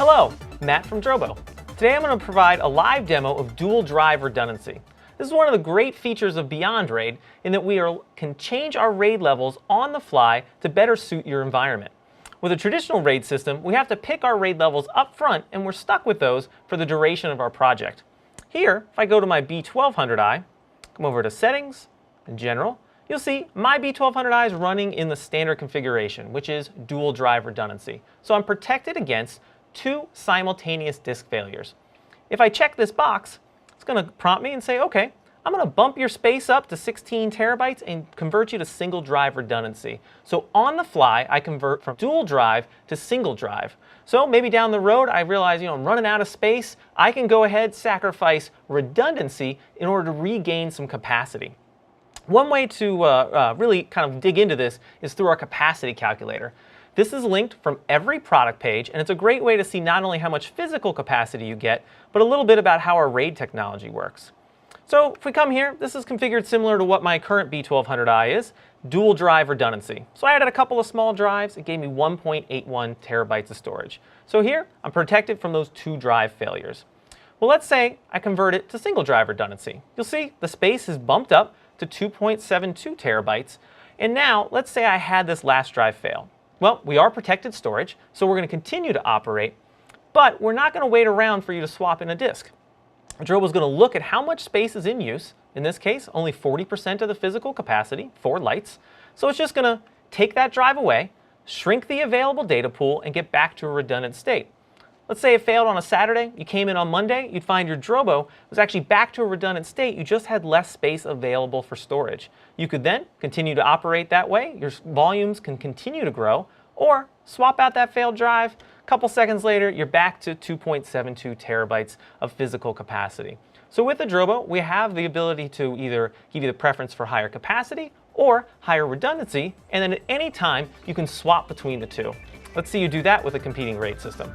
Hello, Matt from Drobo. Today I'm going to provide a live demo of dual drive redundancy. This is one of the great features of Beyond RAID in that we can change our RAID levels on the fly to better suit your environment. With a traditional RAID system, we have to pick our RAID levels up front and we're stuck with those for the duration of our project. Here, if I go to my B1200i, come over to Settings and General, you'll see my B1200i is running in the standard configuration, which is dual drive redundancy. So I'm protected against two simultaneous disk failures. If I check this box, it's going to prompt me and say, okay, I'm going to bump your space up to 16 terabytes and convert you to single drive redundancy. So on the fly, I convert from dual drive to single drive. So maybe down the road, I realize, I'm running out of space. I can go ahead, sacrifice redundancy in order to regain some capacity. One way to really kind of dig into this is through our capacity calculator. This is linked from every product page, and it's a great way to see not only how much physical capacity you get, but a little bit about how our RAID technology works. So if we come here, this is configured similar to what my current B1200i is, dual drive redundancy. So I added a couple of small drives. It gave me 1.81 terabytes of storage. So here, I'm protected from those two drive failures. Well, let's say I convert it to single drive redundancy. You'll see the space is bumped up to 2.72 terabytes. And now, let's say I had this last drive fail. Well, we are protected storage, so we're going to continue to operate, but we're not going to wait around for you to swap in a disk. Drobo is going to look at how much space is in use. In this case, only 40% of the physical capacity, 4 lights. So it's just going to take that drive away, shrink the available data pool, and get back to a redundant state. Let's say it failed on a Saturday, you came in on Monday, you'd find your Drobo was actually back to a redundant state, you just had less space available for storage. You could then continue to operate that way, your volumes can continue to grow, or swap out that failed drive, a couple seconds later you're back to 2.72 terabytes of physical capacity. So with the Drobo, we have the ability to either give you the preference for higher capacity or higher redundancy, and then at any time you can swap between the two. Let's see you do that with a competing RAID system.